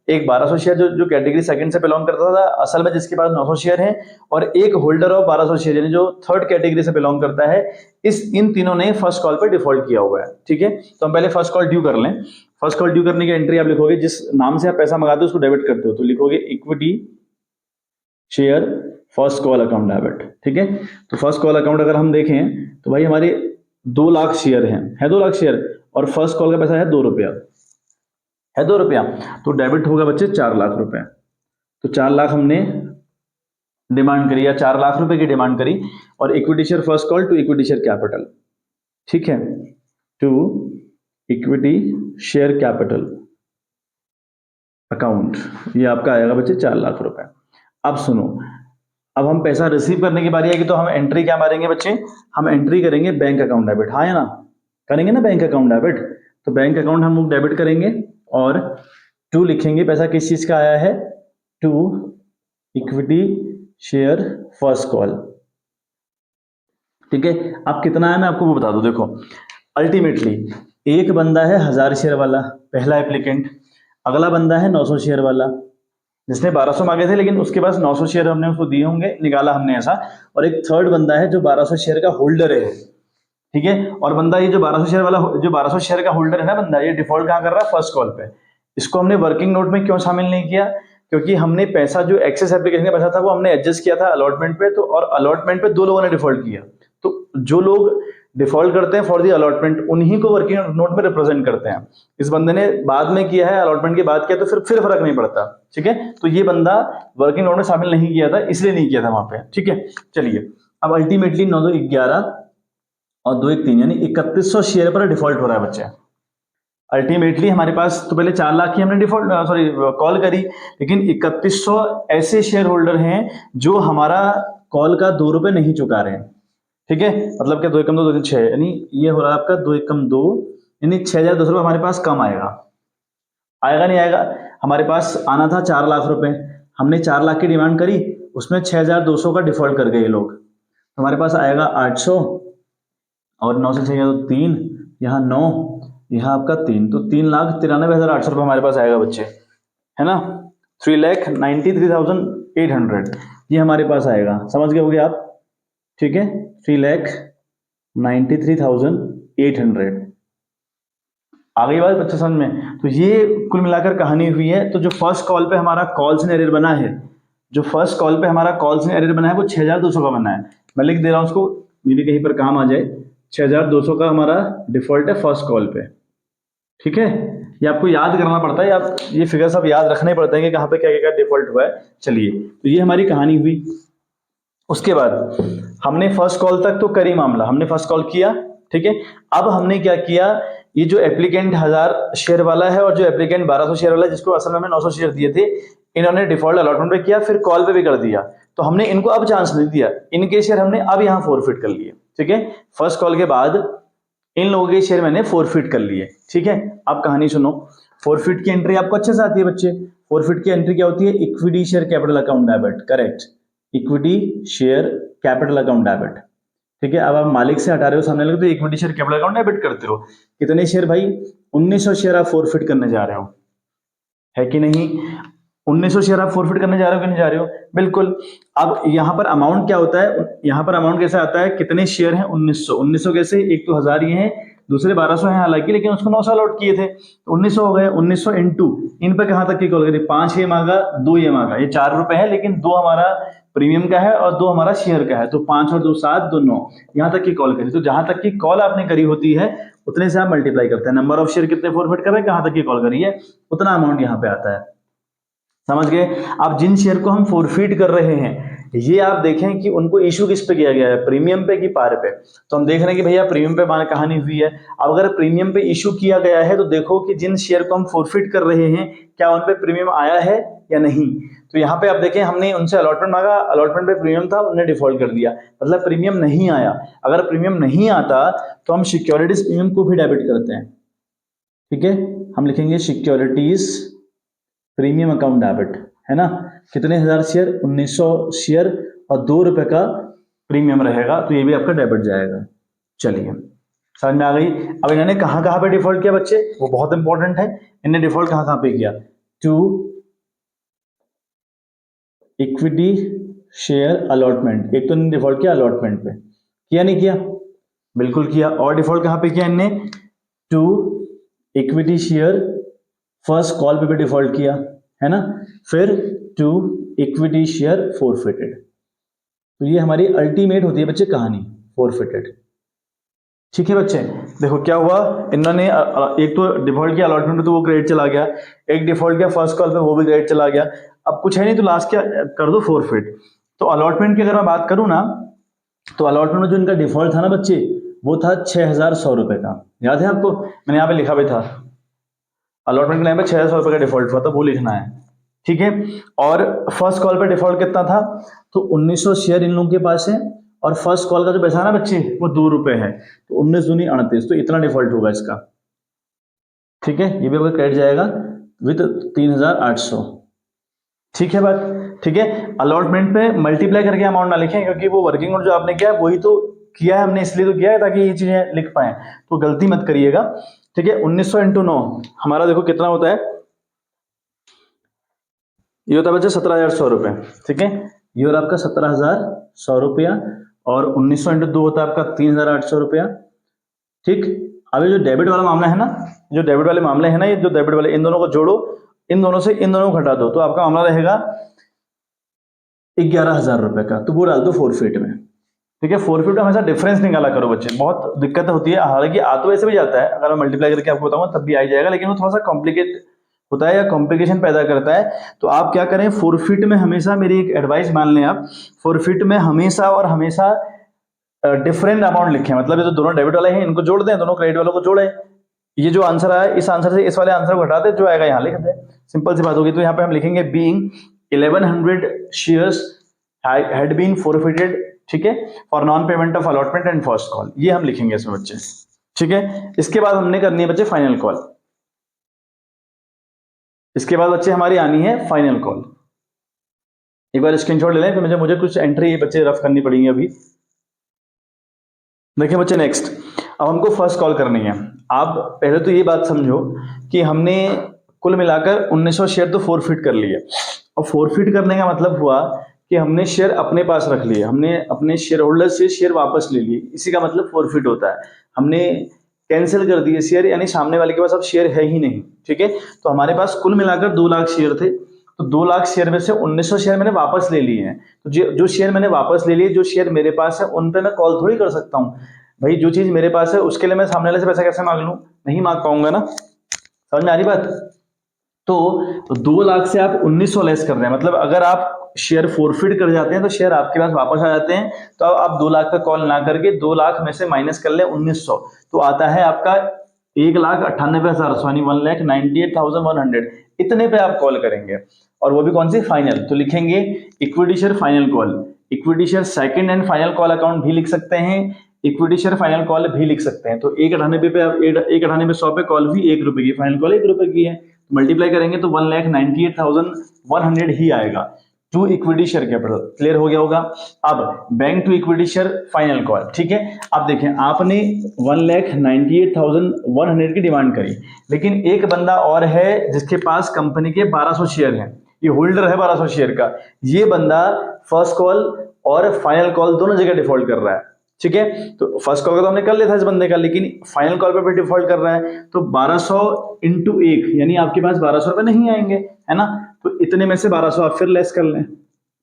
एक 1200 शेयर जो कैटेगरी सेकंड से बिलोंग करता था असल में जिसके पास 900 शेयर है, और एक होल्डर ऑफ 1200 शेयर यानी जो थर्ड कैटेगरी से बिलोंग करता है, इन तीनों ने फर्स्ट कॉल पे डिफॉल्ट किया हुआ है, ठीक है। तो हम पहले फर्स्ट कॉल ड्यू कर लें। फर्स्ट कॉल ड्यू करने की एंट्री आप लिखोगे, जिस नाम से आप पैसा मंगाते हो उसको डेबिट करते हो, तो लिखोगे equity share first call account debit, ठीक है। तो फर्स्ट कॉल अकाउंट अगर हम देखें तो भाई हमारे 2 लाख शेयर है 2 लाख शेयर, और फर्स्ट कॉल का पैसा है 2 रुपया, है 2 रुपया, तो डेबिट होगा बच्चे 4 लाख रुपए। तो 4 लाख हमने डिमांड करी, या 4 लाख रुपए की डिमांड करी, और equity share first call to equity share capital, ठीक है, to equity share capital, account, ये आपका आएगा बच्चे 4 लाख रुपए। अब सुनो, अब हम पैसा रिसीव करने की बारी आएगी तो हम एंट्री क्या मारेंगे बच्चे, हम एंट्री करेंगे बैंक अकाउंट डेबिट, हाँ या ना, करेंगे ना बैंक अकाउंट डेबिट। तो बैंक अकाउंट हम लोग डेबिट करेंगे और टू लिखेंगे, पैसा किस चीज का आया है, to equity share first call. ठीक है, अब कितना है मैं आपको वो बता दूं, देखो अल्टीमेटली एक बंदा है 1000 शेयर वाला, पहला एप्लीकेंट, अगला बंदा है 900 शेयर वाला, जिसने 1200 मांगे थे लेकिन उसके पास 900 शेयर हमने उसको दिए होंगे, निकाला हमने ऐसा, और एक थर्ड बंदा है जो 1200 शेयर का होल्डर है। ठीक है, और बंदा ये जो 1200 शेयर वाला, जो 1200 शेयर का होल्डर है ना बंदा, ये डिफॉल्ट कहां कर रहा है, फर्स्ट कॉल पे। इसको हमने वर्किंग नोट में क्यों शामिल नहीं किया, क्योंकि हमने पैसा जो एक्सेस एप्लीकेशन का पैसा था वो हमने एडजस्ट किया था अलॉटमेंट पे, तो और अलॉटमेंट पे 2 लोगों ने डिफॉल्ट किया, तो जो लोग डिफॉल्ट करते हैं फॉर दी अलॉटमेंट उन्हीं को वर्किंग नोट में रिप्रेजेंट करते हैं। इस बंदे ने बाद में किया है, अलॉटमेंट के बाद किया, तो फिर फर्क नहीं पड़ता। ठीक है, तो ये बंदा वर्किंग नोट में शामिल नहीं किया था, इसलिए नहीं किया था वहां पे। ठीक है, चलिए अब अल्टीमेटली 9 2 11 और 2 1 3 यानी 3100 शेयर पर डिफॉल्ट हो रहा है बच्चे। अल्टीमेटली हमारे पास तो पहले 4 लाख की हमने डिफॉल्ट सॉरी कॉल करी, लेकिन 3100 ऐसे शेयर होल्डर हैं जो हमारा कॉल का 2 रुपए नहीं चुका रहे हैं। ठीक है, मतलब क्या, 2 एकम 2 2 6, यानी ये हो रहा है आपका 2 एकम 2, यानी 6200 रुपये हमारे पास कम आएगा। आएगा नहीं आएगा, हमारे पास आना था 4 लाख रुपए, हमने 4 लाख की डिमांड करी, उसमें 6200 का डिफॉल्ट कर गए ये लोग, तो हमारे पास आएगा 800, और 9 से 6 तो 3, यहाँ 9, यहाँ आपका 3, तो 3,93,800 रुपये हमारे पास आएगा बच्चे, है ना, 3,93,800 ये हमारे पास आएगा। समझ गए होगे आप। ठीक है, 3,93,800 आ गई बात बच्चे समझ में। तो ये कुल मिलाकर कहानी हुई है। तो जो फर्स्ट कॉल पे हमारा कॉल्स ने एरर बना है, जो फर्स्ट कॉल पे हमारा कॉल्स ने एरर बना है वो 6200 का बना है। मैं लिख दे रहा हूं उसको, ये भी कहीं पर काम आ जाए। 6200 का हमारा डिफॉल्ट है फर्स्ट कॉल पे। ठीक है, ये आपको याद करना पड़ता है, आप ये फिगर सब याद रखने पड़ते हैं कि कहाँ पे क्या क्या डिफॉल्ट हुआ है। चलिए, तो ये हमारी कहानी हुई। उसके बाद हमने फर्स्ट कॉल तक तो करी मामला, हमने फर्स्ट कॉल किया। ठीक है, अब हमने क्या किया, ये जो एप्लीकेंट 1000 शेयर वाला है और जो एप्लीकेंट 1200 शेयर वाला है, जिसको असल में हमने 900 शेयर दिए थे, इन्होंने डिफॉल्ट अलॉटमेंट पे किया, फिर कॉल पे भी कर दिया, तो हमने इनको अब चांस नहीं दिया, इनके शेयर हमने अब यहाँ फोरफिट कर लिए। ठीक है, फर्स्ट कॉल के बाद इन लोगों के शेयर मैंने फोरफिट कर लिए। ठीक है, अब कहानी सुनो। फोरफिट की एंट्री आपको अच्छे से आती है बच्चे। फोरफिट की एंट्री क्या होती है, equity share capital account debit, correct, equity share capital account debit. ठीक है, अब आप मालिक से हटा रहे हो सामने लगे तो equity share capital account debit करते हो। कितने शेयर भाई, 1900 शेयर आप फोरफिट करने जा रहे हो, है कि नहीं। 1900 शेयर आप फोरफिट करने जा रहे हो कि नहीं जा रहे हो, बिल्कुल। अब यहाँ पर अमाउंट क्या होता है, यहाँ पर अमाउंट कैसे आता है, कितने शेयर हैं, 1900। 1900 कैसे, एक तो 1000 ये हैं, दूसरे 1200 हैं हालांकि, लेकिन उसको 900 अलॉट किए थे, तो 1900 हो गए। 1900 इंटू इन पे कहां तक की कॉल करी, 5 ये मांगा, 2 ये मांगा, ये 4 रुपए है, लेकिन 2 हमारा प्रीमियम का है और 2 हमारा शेयर का है, तो 5 और 2 7, 2 9, यहां तक की कॉल करी। तो जहां तक की कॉल आपने करी होती है उतने से आप मल्टीप्लाई करते हैं, नंबर ऑफ शेयर कितने फॉरवर्ड कर रहे हैं, कहां तक की कॉल करी है, उतना अमाउंट यहाँ पे आता है। समझ गए। अब जिन शेयर को हम फोरफिट कर रहे हैं, ये आप देखें कि उनको इशू किस पे किया गया है, प्रीमियम पे कि पार पे। तो हम देख रहे हैं कि भैया प्रीमियम पे कहानी हुई है। अब अगर प्रीमियम पे इशू किया गया है तो देखो कि जिन शेयर को हम फोरफिट कर रहे हैं क्या उन पे प्रीमियम आया है या नहीं। तो यहाँ पे आप देखें, हमने उनसे अलॉटमेंट मांगा, अलॉटमेंट पे प्रीमियम था, उन्होंने डिफॉल्ट कर दिया, मतलब प्रीमियम नहीं आया। अगर प्रीमियम नहीं आता तो हम सिक्योरिटीज प्रीमियम को भी डेबिट करते हैं। ठीक है, हम लिखेंगे सिक्योरिटीज प्रीमियम अकाउंट डेबिट, है ना। कितने 1000 शेयर, 1900 शेयर और 2 रुपए का प्रीमियम रहेगा, तो ये भी आपका डेबिट जाएगा। चलिए, समझ में आ गई। अब इन्होंने कहां कहां पे डिफॉल्ट किया बच्चे, वो बहुत इंपॉर्टेंट है। इन्हें डिफॉल्ट कहां कहां पे किया, टू इक्विटी शेयर अलॉटमेंट, एक तो इन्होंने डिफॉल्ट किया अलॉटमेंट पे, किया नहीं किया, बिल्कुल किया। और डिफॉल्ट कहां पे किया इनने, to equity share first call पे भी डिफॉल्ट किया, है ना। फिर टू इक्विटी शेयर फोरफिटेड। तो ये हमारी अल्टीमेट होती है बच्चे कहानी, फोरफिटेड। ठीक है बच्चे, देखो क्या हुआ, इन्होंने एक तो डिफॉल्ट किया अलॉटमेंट तो वो क्रेडिट चला गया, एक डिफॉल्ट किया फर्स्ट कॉल पे वो भी क्रेडिट चला गया। अब कुछ है नहीं तो लास्ट क्या कर दो, फोरफिट। तो अलॉटमेंट की अगर मैं बात करूं ना, तो अलॉटमेंट में जो इनका डिफॉल्ट था ना बच्चे, वो था 6100 रुपए का, याद है आपको, मैंने यहाँ पे लिखा भी था। अलॉटमेंट के टाइम पे 600 रुपये का डिफॉल्ट हुआ था, वो लिखना है, ठीक है। और फर्स्ट कॉल पे डिफॉल्ट कितना था, तो 1900 शेयर इन लोगों के पास है, और फर्स्ट कॉल का जो पैसा है ना बच्चे वो 2 रुपए है, तो 19 दूनी 38, तो इतना डिफॉल्ट होगा इसका, ठीक है। ये भी आपका कट जाएगा विद 3800, ठीक है बात, ठीक है। अलॉटमेंट पे मल्टीप्लाई करके अमाउंट ना लिखें, क्योंकि वो वर्किंग नोट जो आपने किया है वही तो किया है हमने, इसलिए तो किया है ताकि ये चीजें लिख पाए, तो गलती मत करिएगा, ठीक है। 1900 इंटू 9 हमारा देखो कितना होता है, ये होता है बच्चे 17,100 रुपए, ठीक है। ये और आपका 17,100 रुपया, और 1900 इंटू 2 होता है आपका 3,800 रुपया, ठीक। अब ये जो डेबिट वाला मामला है ना, जो डेबिट वाले मामले हैं ना, ये जो डेबिट वाले, इन दोनों को जोड़ो, इन दोनों से इन दोनों को घटा दो, तो आपका मामला रहेगा 11,000 रुपए का, तो वो डाल दो फोरफिट में, ठीक है। फोरफिट में हमेशा डिफरेंस निकाला करो बच्चे, बहुत दिक्कत होती है, हालांकि आ तो वैसे भी जाता है, अगर मैं मल्टीप्लाई करके आपको बताऊंगा तब भी आ ही जाएगा, लेकिन वो थोड़ा सा कॉम्प्लिकेट होता है या कॉम्प्लिकेशन पैदा करता है। तो आप क्या करें, फोरफिट में हमेशा, मेरी एक एडवाइस मान लें आप, फोरफिट में हमेशा और हमेशा डिफरेंट अमाउंट लिखें, मतलब ये जो दोनों डेबिट वाले हैं इनको जोड़ दें, दोनों क्रेडिट वालों को जोड़ें, ये जो आंसर आया इस आंसर से इस वाले आंसर को घटा दे, जो आएगा यहाँ लिख दे, सिंपल सी बात होगी। तो यहाँ पे हम लिखेंगे being 1100 shares had been forfeited, ठीक है, for non payment of allotment and first call, ये हम लिखेंगे इसमें बच्चे, ठीक है। इसके बाद हमने करनी है बच्चे फाइनल कॉल, इसके बाद बच्चे हमारी आनी है फाइनल कॉल। एक बार स्क्रीनशॉट ले लें, तो मुझे कुछ एंट्री बच्चे रफ करनी पड़ेगी अभी। देखिए बच्चे नेक्स्ट, अब हमको फर्स्ट कॉल करनी है। आप पहले तो ये बात समझो कि हमने कुल मिलाकर 1900 शेयर तो फोरफिट कर लिए, और फोरफिट करने का मतलब हुआ कि हमने शेयर अपने पास रख लिए, हमने अपने शेयर होल्डर से शेयर वापस ले लिए, इसी का मतलब फोरफिट होता है। हमने कैंसिल कर दिए शेयर, यानी सामने वाले के पास अब शेयर है ही नहीं, ठीक है। तो हमारे पास कुल मिलाकर 2 लाख शेयर थे, तो 2 लाख शेयर में से 1900 शेयर मैंने वापस ले लिए हैं, तो जो शेयर मैंने वापस ले लिए, जो शेयर मेरे पास है उन पे मैं कॉल थोड़ी कर सकता हूँ भाई, जो चीज मेरे पास है उसके लिए मैं सामने वाले से पैसा कैसे मांग लूं, नहीं मांग पाऊंगा ना, समझ में आ रही बात। तो 2 लाख से आप 1900 लेस कर रहे हैं, मतलब अगर आप शेयर फोरफिट कर जाते हैं तो शेयर आपके पास वापस आ जाते हैं, तो अब आप 2 लाख का कॉल ना करके 2 लाख में से माइनस कर ले 1900, तो आता है आपका 1,98,000, यानी 1,98,100, इतने पे आप कॉल करेंगे, और वो भी कौन सी, फाइनल। तो लिखेंगे equity share final call, equity share second and final call account भी लिख सकते हैं, इक्विटी शेयर फाइनल कॉल भी लिख सकते हैं। तो 1,98 पे आप 1,98 पे कॉल हुई 1 रुपए की, फाइनल कॉल 1 रुपए की है, मल्टीप्लाई करेंगे तो 1,98,100 ही आएगा to equity share capital. Clear हो गया होगा। अब bank to equity share final call, ठीक है। अब देखें, आपने 1,98,100 की डिमांड करी, लेकिन एक बंदा और है जिसके पास कंपनी के 1200 शेयर हैं, ये होल्डर है 1200 शेयर का, ये बंदा फर्स्ट कॉल और फाइनल कॉल दोनों जगह डिफॉल्ट कर रहा है, ठीक है। तो फर्स्ट कॉल का तो हमने कर लिया था इस बंदे का, लेकिन फाइनल कॉल पे भी डिफॉल्ट कर रहा है, तो 1200 इंटू 1, यानी आपके पास 1200 रुपए नहीं आएंगे, है ना। तो इतने में से 1200 आप फिर लेस कर लें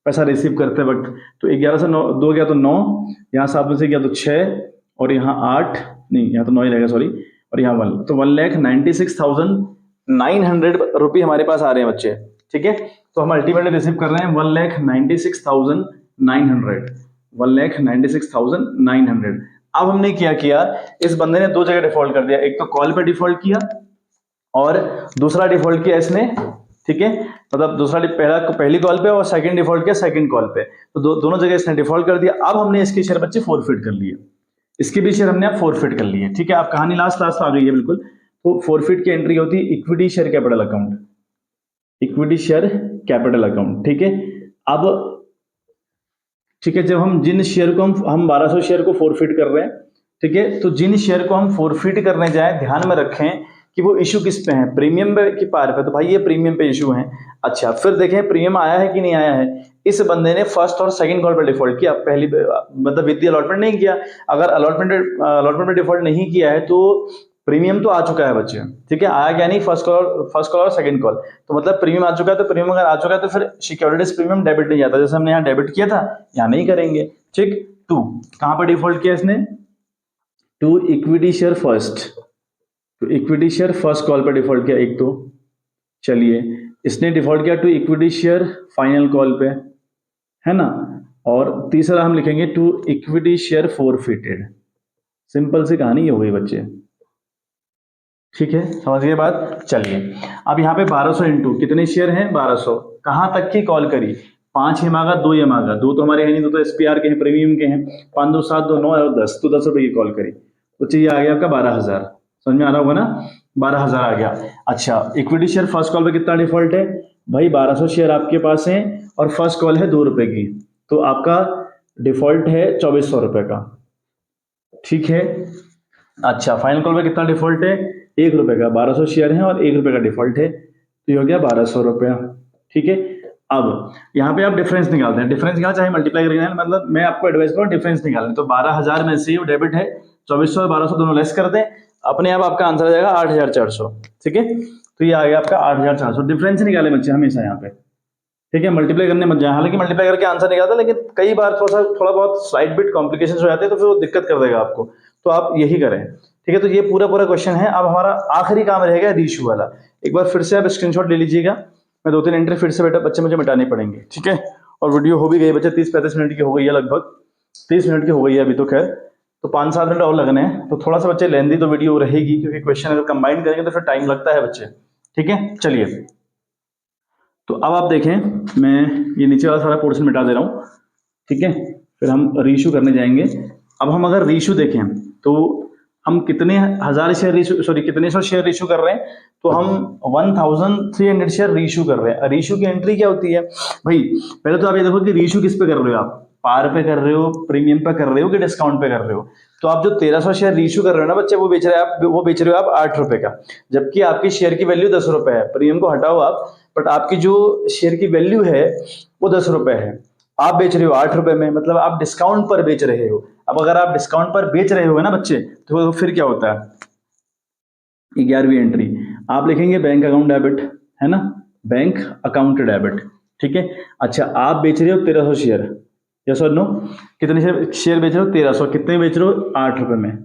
पैसा रिसीव करते वक्त, तो 11 से 9 2 गया तो 9, यहाँ 7 में से गया तो 6, और यहाँ 8 नहीं, यहाँ तो 9 ही रहेगा सॉरी, और यहाँ 1, तो 1,96,900 रुपये हमारे पास आ रहे हैं बच्चे, ठीक है। तो हम अल्टीमेटली रिसीव कर रहे हैं 1,96,900, 1,96,900। अब हमने क्या किया, इस बंदे ने 2 जगह डिफॉल्ट कर दिया, एक तो कॉल पे डिफॉल्ट किया और दूसरा डिफॉल्ट किया इसने, ठीक है, मतलब पहली कॉल पे और सेकंड डिफॉल्ट किया सेकंड कॉल पे, तो दोनों जगह इसने डिफॉल्ट कर दिया। अब हमने इसके शेयर बच्चे फोरफिट कर लिए, इसके भी शेयर हमने अब फोरफिट कर लिए, ठीक है। आप कहानी लास्ट आ गई है बिल्कुल। तो फोरफिट की एंट्री होती है equity share capital account, equity share capital account, ठीक है। अब ठीक है, जब हम जिन शेयर को हम 1200 शेयर को फोरफिट कर रहे हैं, ठीक है, तो जिन शेयर को हम फोरफिट करने जाए ध्यान में रखें कि वो इशू किस पे है, प्रीमियम पे कि पार पे, तो भाई ये प्रीमियम पे इशू है। अच्छा, फिर देखें प्रीमियम आया है कि नहीं आया है। इस बंदे ने फर्स्ट और सेकंड कॉल पर डिफॉल्ट किया, पहली मतलब विद अलॉटमेंट नहीं किया। अगर अलॉटमेंट में डिफॉल्ट नहीं किया है तो प्रीमियम तो आ चुका है बच्चे, ठीक है, आया क्या नहीं, फर्स्ट कॉल और सेकंड कॉल, तो मतलब प्रीमियम आ चुका है। तो प्रीमियम अगर आ चुका है तो फिर सिक्योरिटीज प्रीमियम डेबिट नहीं जाता, जैसे हमने यहाँ डेबिट किया था यहाँ नहीं करेंगे, ठीक। टू कहां पर डिफॉल्ट किया इसने, टू इक्विटी शेयर फर्स्ट, तो इक्विटी शेयर फर्स्ट कॉल पर डिफॉल्ट किया एक, तो चलिए इसने डिफॉल्ट किया two equity share final call पे, है ना। और तीसरा हम लिखेंगे two equity share forfeited, simple सी कहानी ये हो गई बच्चे। ठीक है, समझ गए बात। चलिए अब यहाँ पे 1200 इंटू कितने शेयर हैं 1200, कहाँ तक की कॉल करी, 5 ये मांगा, 2 ये मांगा, 2 तो हमारे है नहीं, 2 तो एसपीआर के हैं, प्रीमियम के हैं, 5 2 7 2 9 और 10, तो 10 रुपए की कॉल करी, तो चाहिए आ गया आपका 12,000। समझ में आ रहा होगा ना, 12,000 आ गया। अच्छा इक्विटी शेयर फर्स्ट कॉल पे कितना डिफॉल्ट है भाई, 1200 शेयर आपके पास है और फर्स्ट कॉल है 2 रुपए की, तो आपका डिफॉल्ट है 2400 रुपए का। ठीक है, अच्छा फाइनल कॉल पे कितना डिफॉल्ट है, 1 रुपए का, 1200 शेयर है और 1 रुपए का डिफॉल्ट है, तो ये हो गया 1200 रुपया। ठीक है, अब यहाँ पे आप डिफरेंस निकालते हैं, डिफरेंस निकाल चाहे मल्टीप्लाई करके, मतलब मैं आपको एडवाइस करूँ डिफरेंस निकालने, तो 12,000 में से डेबिट है, 2400 और 1200 दोनों लेस कर दें, अपने आप आपका आंसर आ जाएगा 8,400। ठीक है, तो ये आ गया आपका 8,400, डिफरेंस ही निकाले बच्चे हमेशा यहाँ पे। ठीक है, मल्टीप्लाई करने मत जाए, हालांकि मल्टीप्लाई करके आंसर निकालता है, लेकिन कई बार थोड़ा बहुत स्लाइड बिट कॉम्प्लिकेशन हो जाते हैं, तो फिर वो दिक्कत कर देगा आपको, तो आप यही करें। ठीक है, तो ये पूरा पूरा क्वेश्चन है। अब हमारा आखिरी काम रहेगा रीइश्यू वाला, एक बार फिर से आप स्क्रीनशॉट ले लीजिएगा, मैं 2-3 एंट्री फिर से बेटा बच्चे मुझे मिटाने पड़ेंगे। ठीक है, और वीडियो हो भी गई बच्चे, 30-35 मिनट की हो गई है, लगभग 30 मिनट की हो गई है अभी तो, खैर तो 5-7 मिनट और लगने हैं, तो थोड़ा सा बच्चे लेंदी तो वीडियो रहेगी, क्योंकि क्वेश्चन अगर कंबाइन करेंगे तो फिर टाइम लगता है बच्चे। ठीक है, चलिए तो अब आप देखें, मैं ये नीचे वाला सारा पोर्शन मिटा दे रहा हूँ। ठीक है, फिर हम रीइश्यू करने जाएंगे। अब हम अगर रीइश्यू देखें तो हम कितने हजार शेयर रीइश्यू, सॉरी कितने सौ शेयर रीइश्यू कर रहे हैं, तो हम 1300 शेयर रीइश्यू कर रहे हैं। रीइश्यू की एंट्री क्या होती है भाई, पहले तो आप ये देखो कि रीइश्यू किस पे कर रहे हो, आप पार पे कर रहे हो, प्रीमियम पे कर रहे हो कि डिस्काउंट पे कर रहे हो। तो आप जो 1300 शेयर रीइश्यू कर रहे हो ना बच्चे, वो बेच रहे हो आप 8 रुपए का, जबकि आपकी शेयर की वैल्यू 10 रुपए है, प्रीमियम को हटाओ आप, बट आपकी जो शेयर की वैल्यू है वो 10 रुपए है, आप बेच रहे हो 8 रुपए में, मतलब आप डिस्काउंट पर बेच रहे हो। अब अगर आप डिस्काउंट पर बेच रहे हो ना बच्चे, तो फिर क्या होता है, 11वीं एंट्री आप लिखेंगे बैंक अकाउंट डेबिट, है ना, बैंक अकाउंट डेबिट। ठीक है, अच्छा आप बेच रहे हो 1300 शेयर, यस और नो, कितने शेयर बेच रहे हो 1300, कितने बेच रहे हो 8 रुपए में,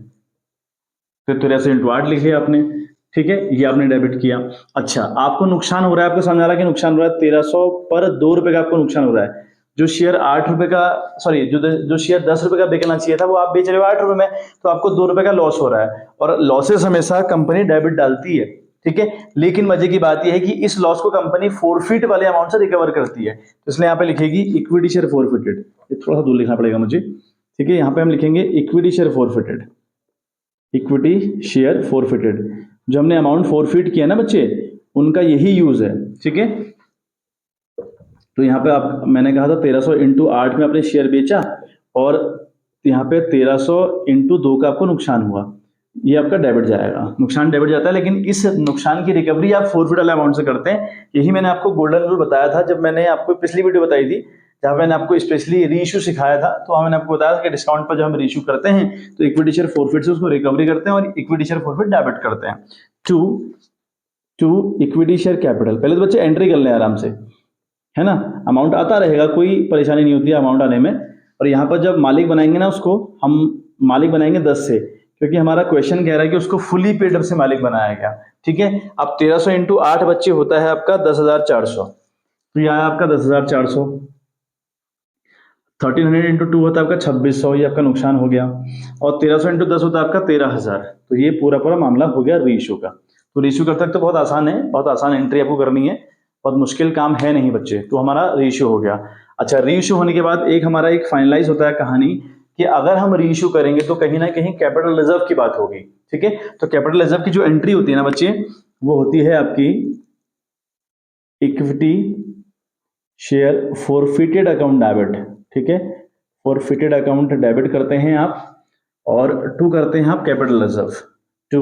तो 1300 इंटू 8 लिख लिया आपने। ठीक है, ये आपने डेबिट किया। अच्छा आपको नुकसान हो रहा है, आपको समझ आ रहा है कि नुकसान हो रहा है, 1300 पर 2 रुपए का आपको नुकसान हो रहा है। जो शेयर 8 रुपए का, सॉरी जो शेयर 10 रुपए का बेचना चाहिए था, वो आप बेच रहे हो 8 रुपए में, तो आपको 2 रुपए का लॉस हो रहा है, और लॉसेस हमेशा कंपनी डेबिट डालती है। ठीक है, लेकिन मजे की बात यह है कि इस लॉस को कंपनी फोरफिट वाले अमाउंट से रिकवर करती है, तो इसलिए यहाँ पे लिखेगी इक्विटी शेयर फोरफिटेड, ये थोड़ा सा दूर लिखना पड़ेगा मुझे। ठीक है, यहाँ पे हम लिखेंगे equity share forfeited, equity share forfeited, जो हमने अमाउंट फोरफिट किया ना बच्चे, उनका यही यूज है। ठीक है, तो यहाँ पे आप, मैंने कहा था 1300 इंटू 8 में आपने शेयर बेचा, और यहाँ पे 1300 इंटू 2 का आपको नुकसान हुआ, ये आपका डेबिट जाएगा, नुकसान डेबिट जाता है, लेकिन इस नुकसान की रिकवरी आप फोरफिट वाले अमाउंट से करते हैं। यही मैंने आपको गोल्डन रूल बताया था, जब मैंने आपको पिछली वीडियो बताई थी, जहां मैंने आपको स्पेशली रीइश्यू सिखाया था, तो मैंने आपको बताया था कि डिस्काउंट पर जब हम रीइश्यू करते हैं तो इक्विटी शेयर फोरफिट से उसको रिकवरी करते हैं और इक्विटी शेयर फोरफिट डेबिट करते हैं टू इक्विटी शेयर कैपिटल। पहले तो बच्चे एंट्री कर लें आराम से, है ना, अमाउंट आता रहेगा, कोई परेशानी नहीं होती है अमाउंट आने में। और यहाँ पर जब मालिक बनाएंगे ना, उसको हम मालिक बनाएंगे 10 से, क्योंकि हमारा क्वेश्चन कह रहा है कि उसको फुली पेड अप से मालिक बनाया गया। ठीक है, अब 1300 इंटू 8 बच्चे होता है आपका 10,400, तो यह आया आपका 10,400। 1300 इंटू 2 होता है आपका 2600, ये आपका नुकसान हो गया, और 1300 इंटू 10 होता है आपका 13,000। तो ये पूरा पूरा मामला हो गया रीइश्यू का। तो रीइश्यू करते वक्त तो बहुत आसान है, बहुत आसान एंट्री आपको करनी है, बहुत मुश्किल काम है नहीं बच्चे। तो हमारा रीइश्यू हो गया। अच्छा रीइश्यू होने के बाद हमारा एक फाइनलाइज होता है कहानी, कि अगर हम रीइश्यू करेंगे तो कहीं ना कहीं कैपिटल रिजर्व की बात होगी। ठीक है, तो कैपिटल रिजर्व की जो एंट्री होती है ना बच्चे, वो होती है आपकी equity share forfeited account debit. ठीक है, फोरफिटेड अकाउंट डेबिट करते हैं आप, और टू करते हैं आप capital reserve, to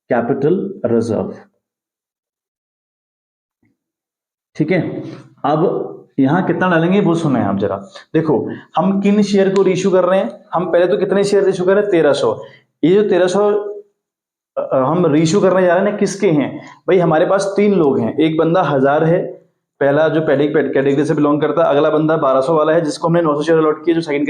capital reserve. ठीक है, अब यहां कितना डालेंगे वो सुने आप जरा। देखो हम किन शेयर को रीइश्यू कर रहे हैं, हम पहले तो कितने शेयर रीइश्यू कर रहे हैं 1300। ये जो 1300 हम रीइश्यू करने जा रहे हैं ना, किसके हैं भाई, हमारे पास 3 लोग हैं, एक बंदा 1000 है, पहला जो कैटेगरी से बिलोंग करता है, अगला बंदा 1200 वाला है जिसको हमने 900 शेयर अलॉट किए, जो सेकंड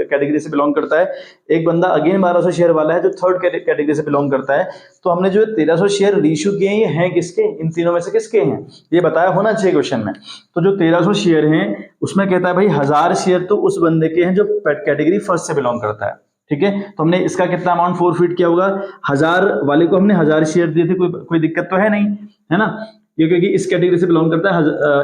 कैटेगरी से बिलोंग करता है, एक बंदा अगेन 1200 शेयर वाला है जो थर्ड कैटेगरी से बिलोंग करता है। तो हमने जो 1300 शेयर रीइश्यू किए हैं, ये हैं किसके, इन तीनों में से किसके हैं, ये बताया होना चाहिए क्वेश्चन में। तो जो 1300 शेयर हैं उसमें कहता है भाई 1000 शेयर तो उस बंदे के हैं जो कैटेगरी फर्स्ट से बिलोंग करता है। ठीक है। तो हमने इसका कितना अमाउंट फोरफिट किया होगा, 1000 वाले को हमने 1000 शेयर दिए थे, कोई दिक्कत तो है नहीं, है ना। ये क्योंकि इस कैटेगरी से बिलोंग करता है,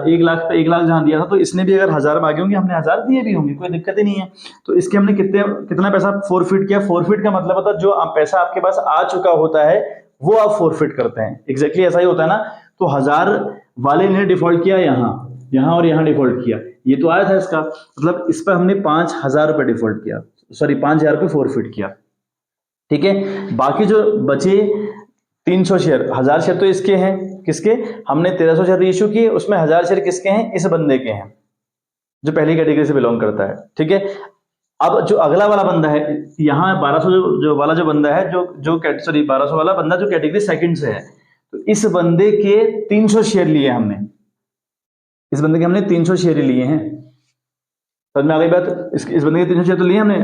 1 लाख पे 1 लाख जहां दिया था तो इसने भी अगर 1000 मांगे होंगे, हमने 1000 दिए भी होंगे, कोई दिक्कत ही नहीं है। तो इसके हमने कितना पैसा फोरफिट किया। फोरफिट का मतलब होता है जो पैसा आपके पास आ चुका होता है वो आप फोरफिट करते हैं। एग्जैक्टली ऐसा ही होता है ना। तो 1000 वाले ने डिफॉल्ट किया यहाँ और यहाँ डिफॉल्ट किया, ये तो आया था इसका, मतलब इस पर हमने 5000 रुपए डिफॉल्ट किया, सॉरी 5000 रुपए फोरफिट किया, ठीक है। बाकी जो बचे 300 शेयर, 1000 शेयर तो इसके हैं, किसके, हमने 1300 शेयर इशू किए, उसमें 1000 शेयर किसके हैं, इस बंदे के हैं जो पहली कैटेगरी से बिलोंग करता है, ठीक है। अब जो अगला वाला बंदा है, यहाँ 1200 जो वाला जो बंदा है, जो सॉरी 1200 वाला बंदा जो कैटेगरी सेकंड से है, तो इस बंदे के 300 शेयर लिए हमने, इस बंदे के हमने 300 शेयर लिए हैं। समझ में आ गई बात। इस बंदे के 300 शेयर तो लिए हमने,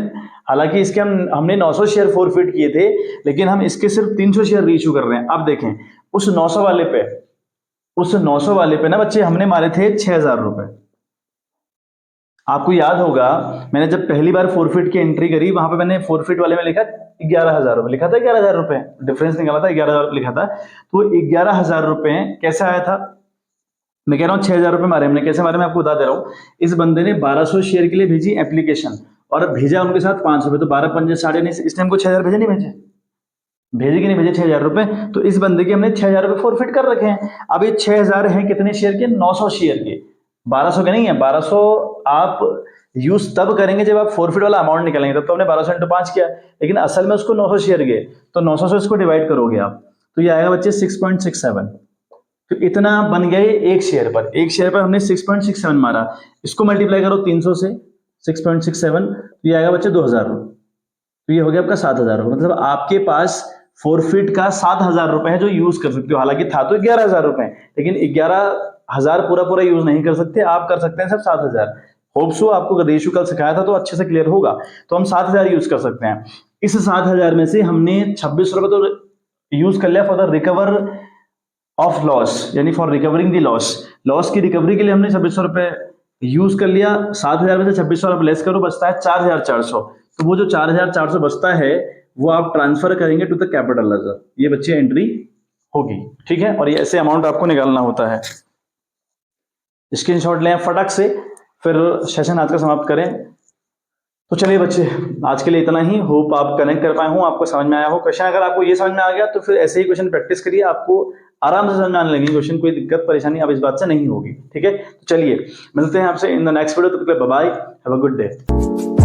हालांकि इसके हमने 900 शेयर फोरफिट किए थे, लेकिन हम इसके सिर्फ 300 शेयर रीइश्यू कर रहे हैं। अब देखें उस 900 वाले पे ना बच्चे हमने मारे थे 6000 रुपए। आपको याद होगा मैंने जब पहली बार फोरफिट की एंट्री करी, वहां पे मैंने फोरफिट वाले में लिखा 11000 रुपए लिखा था, 11000 रुपए डिफरेंस निकाला था, 11000 लिखा था। तो 11000 रुपए कैसे आया था, मैं कह रहा हूँ 6000 रुपए मारे हमने, कैसे मारे मैं आपको बता दे रहा हूँ। इस बंदे ने 1200 शेयर के लिए भेजी एप्लीकेशन और भेजा उनके साथ 5 रुपए, तो 12 पंजे 9.5, इसने हमको 6000 भेजे नहीं भेजे कि नहीं भेजे 6000 रुपए। तो इस बंदे के हमने 6000 रुपए फोरफिट कर रखे हैं। अब ये 6000 है कितने शेयर के, 900 शेयर के, 1200 के नहीं है। 1200 आप यूज तब करेंगे जब आप फोरफिट वाला अमाउंट निकालेंगे, तब तो हमने 1200 × 5 किया, लेकिन असल में उसको 900 शेयर गए, तो 900 से इसको डिवाइड करोगे आप, तो ये आएगा बच्चे 6.67। तो इतना बन गए एक शेयर पर, हमने 6.67 मारा, इसको मल्टीप्लाई करो 300 से, 6.67, तो ये आएगा बच्चे 2000 रुपए। तो ये हो गया आपका 7000 रुपए। मतलब आपके पास फोरफिट का 7000 रुपए है जो यूज कर सकते हो। हालांकि था तो 11000 रुपए, लेकिन 11000 पूरा यूज नहीं कर सकते, आप कर सकते हैं सिर्फ 7000। होप्स हो आपको रेशियो कल सिखाया था तो अच्छे से क्लियर होगा। तो हम 7000 यूज कर सकते हैं। इस 7000 में से हमने 26 रुपए तो यूज कर लिया for the recover of loss, यानी फॉर रिकवरिंग द लॉस की रिकवरी के लिए हमने 2600 रुपए यूज कर लिया। 7000 में से 2600 रुपए लेस करो, बचता है 4400। तो वो जो 4400 बचता है वो आप ट्रांसफर करेंगे टू द कैपिटल लेजर, ये बच्चे एंट्री होगी, ठीक है। और ये ऐसे अमाउंट आपको निकालना होता है। स्क्रीनशॉट लें फटक से, फिर सेशन आज का समाप्त करें। तो चलिए बच्चे आज के लिए इतना ही। होप आप कनेक्ट कर पाए हो, आपको समझ में आया हो क्वेश्चन। अगर आपको ये समझ में आ गया तो फिर ऐसे ही क्वेश्चन प्रैक्टिस करिए, आपको आराम से समझ में आने लगेंगे क्वेश्चन, कोई दिक्कत परेशानी अब इस बात से नहीं होगी, ठीक है। तो चलिए मिलते हैं आपसे इन द नेक्स्ट वीडियो, तब तक bye bye, have a good day.